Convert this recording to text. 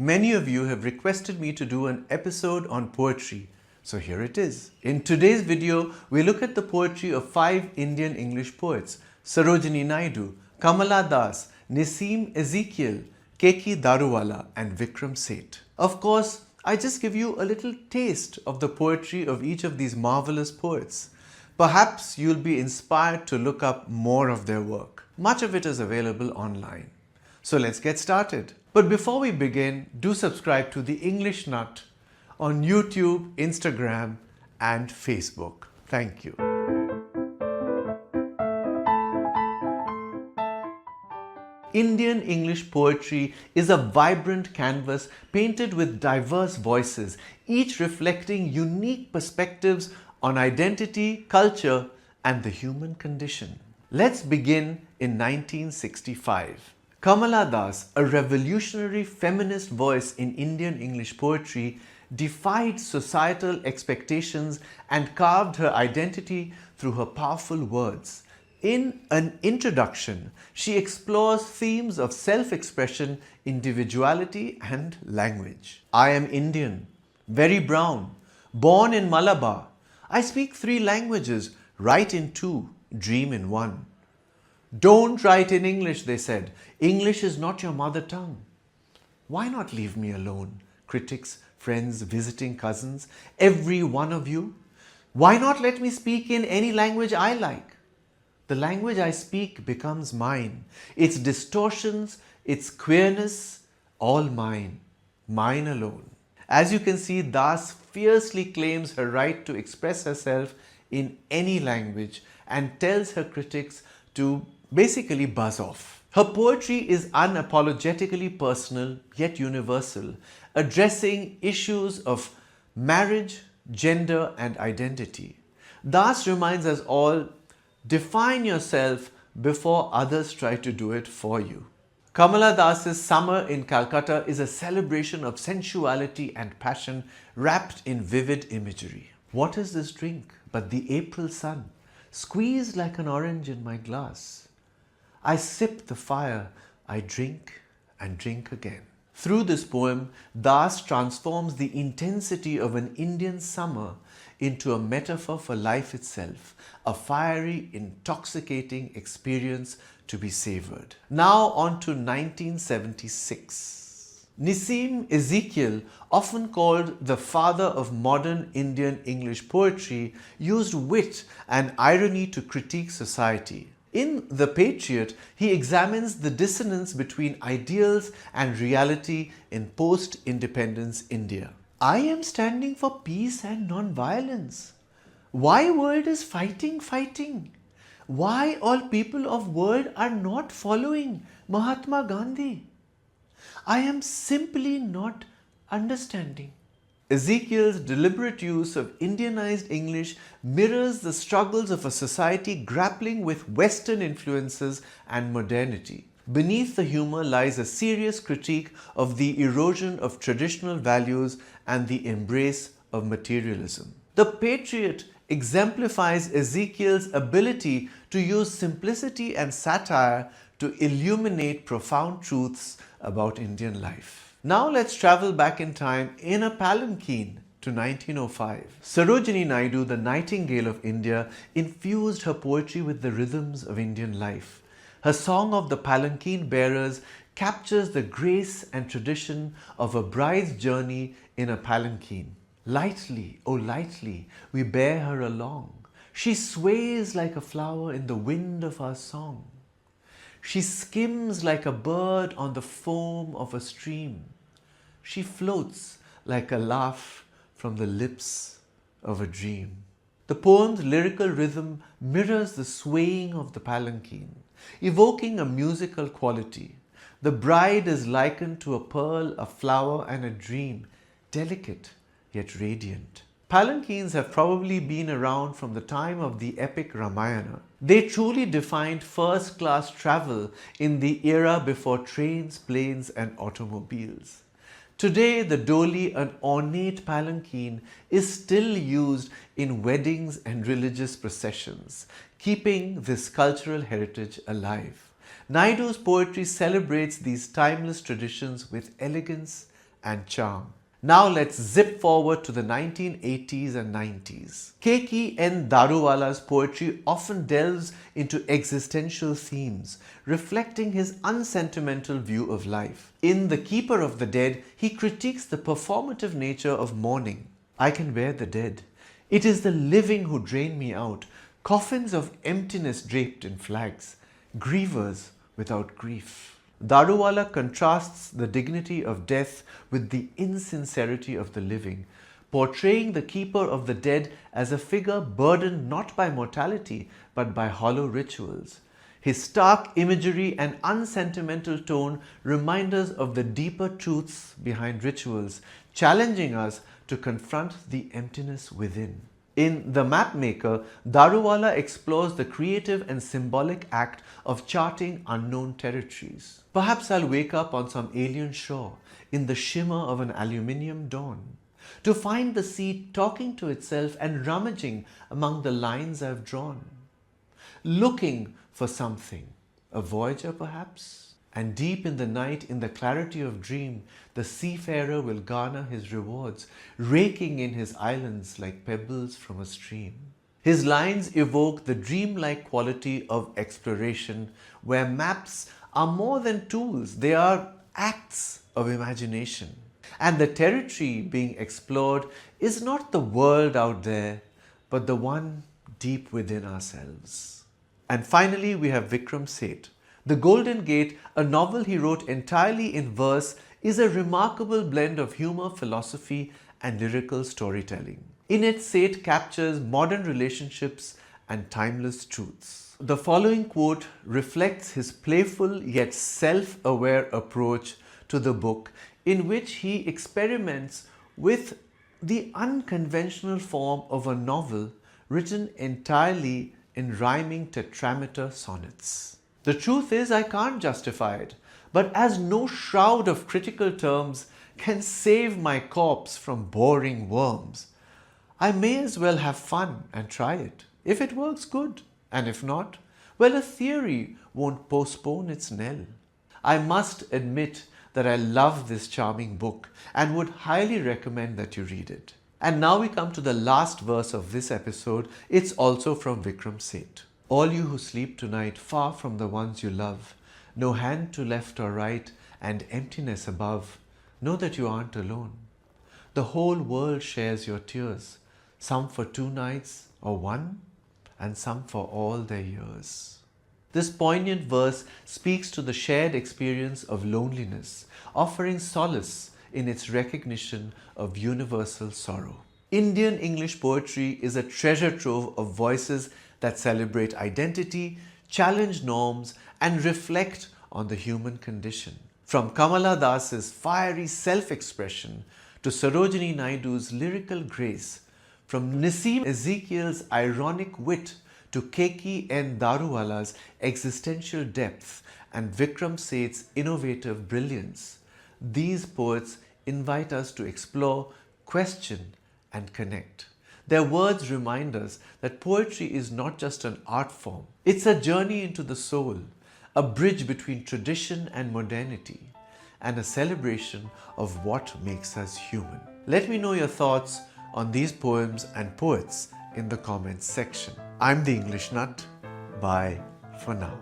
Many of you have requested me to do an episode on poetry, so here it is. In today's video, we look at the poetry of 5 Indian English poets: Sarojini Naidu, Kamala Das, Nissim Ezekiel, Keki Daruwala and Vikram Seth. Of course, I just give you a little taste of the poetry of each of these marvelous poets. Perhaps you'll be inspired to look up more of their work. Much of it is available online. So let's get started. But before we begin, do subscribe to The English Nut on YouTube, Instagram and Facebook. Thank you. Indian English poetry is a vibrant canvas painted with diverse voices, each reflecting unique perspectives on identity, culture and the human condition. Let's begin in 1965. Kamala Das, a revolutionary feminist voice in Indian English poetry, defied societal expectations and carved her identity through her powerful words. In an introduction, she explores themes of self-expression, individuality and language. I am Indian, very brown, born in Malabar. I speak 3 languages, write in 2, dream in 1. Don't write in English, they said. English is not your mother tongue. Why not leave me alone? Critics, friends, visiting cousins, every one of you. Why not let me speak in any language I like? The language I speak becomes mine. Its distortions, its queerness, all mine. Mine alone. As you can see, Das fiercely claims her right to express herself in any language and tells her critics to basically buzz off. Her poetry is unapologetically personal yet universal, addressing issues of marriage, gender and identity. Das reminds us all, define yourself before others try to do it for you. Kamala Das's Summer in Calcutta is a celebration of sensuality and passion wrapped in vivid imagery. What is this drink but the April sun, squeezed like an orange in my glass? I sip the fire, I drink and drink again. Through this poem, Das transforms the intensity of an Indian summer into a metaphor for life itself, a fiery, intoxicating experience to be savoured. Now on to 1976. Nissim Ezekiel, often called the father of modern Indian English poetry, used wit and irony to critique society. In The Patriot, he examines the dissonance between ideals and reality in post-independence India. I am standing for peace and non-violence. Why world is fighting? Why all people of world are not following Mahatma Gandhi? I am simply not understanding. Ezekiel's deliberate use of Indianized English mirrors the struggles of a society grappling with Western influences and modernity. Beneath the humor lies a serious critique of the erosion of traditional values and the embrace of materialism. The Patriot exemplifies Ezekiel's ability to use simplicity and satire to illuminate profound truths about Indian life. Now let's travel back in time in a palanquin to 1905. Sarojini Naidu, the Nightingale of India, infused her poetry with the rhythms of Indian life. Her Song of the Palanquin Bearers captures the grace and tradition of a bride's journey in a palanquin. Lightly, oh lightly, we bear her along. She sways like a flower in the wind of our song. She skims like a bird on the foam of a stream. She floats like a laugh from the lips of a dream. The poem's lyrical rhythm mirrors the swaying of the palanquin, evoking a musical quality. The bride is likened to a pearl, a flower and a dream, delicate yet radiant. Palanquins have probably been around from the time of the epic Ramayana. They truly defined first-class travel in the era before trains, planes and automobiles. Today, the doli, an ornate palanquin, is still used in weddings and religious processions, keeping this cultural heritage alive. Naidu's poetry celebrates these timeless traditions with elegance and charm. Now let's zip forward to the 1980s and 90s. K.K. N. Daruwala's poetry often delves into existential themes, reflecting his unsentimental view of life. In The Keeper of the Dead, he critiques the performative nature of mourning. I can bear the dead. It is the living who drain me out, coffins of emptiness draped in flags, grievers without grief. Daruwala contrasts the dignity of death with the insincerity of the living, portraying the keeper of the dead as a figure burdened not by mortality but by hollow rituals. His stark imagery and unsentimental tone remind us of the deeper truths behind rituals, challenging us to confront the emptiness within. In The Mapmaker, Daruwala explores the creative and symbolic act of charting unknown territories. Perhaps I'll wake up on some alien shore in the shimmer of an aluminium dawn, to find the sea talking to itself and rummaging among the lines I've drawn, looking for something, a voyager perhaps? And deep in the night, in the clarity of dream, the seafarer will garner his rewards, raking in his islands like pebbles from a stream. His lines evoke the dreamlike quality of exploration, where maps are more than tools, they are acts of imagination. And the territory being explored is not the world out there, but the one deep within ourselves. And finally, we have Vikram Seth. The Golden Gate, a novel he wrote entirely in verse, is a remarkable blend of humor, philosophy, and lyrical storytelling. In it, Seth captures modern relationships and timeless truths. The following quote reflects his playful yet self-aware approach to the book, in which he experiments with the unconventional form of a novel written entirely in rhyming tetrameter sonnets. The truth is, I can't justify it, but as no shroud of critical terms can save my corpse from boring worms, I may as well have fun and try it. If it works, good, and if not, well, a theory won't postpone its knell. I must admit that I love this charming book and would highly recommend that you read it. And now we come to the last verse of this episode. It's also from Vikram Seth. All you who sleep tonight far from the ones you love, no hand to left or right and emptiness above, know that you aren't alone. The whole world shares your tears, some for 2 nights or 1, and some for all their years. This poignant verse speaks to the shared experience of loneliness, offering solace in its recognition of universal sorrow. Indian English poetry is a treasure trove of voices that celebrate identity, challenge norms, and reflect on the human condition. From Kamala Das's fiery self-expression to Sarojini Naidu's lyrical grace, from Nissim Ezekiel's ironic wit to K.K. N. Daruwala's existential depth and Vikram Seth's innovative brilliance, these poets invite us to explore, question, and connect. Their words remind us that poetry is not just an art form. It's a journey into the soul, a bridge between tradition and modernity, and a celebration of what makes us human. Let me know your thoughts on these poems and poets in the comments section. I'm the English Nut. Bye for now.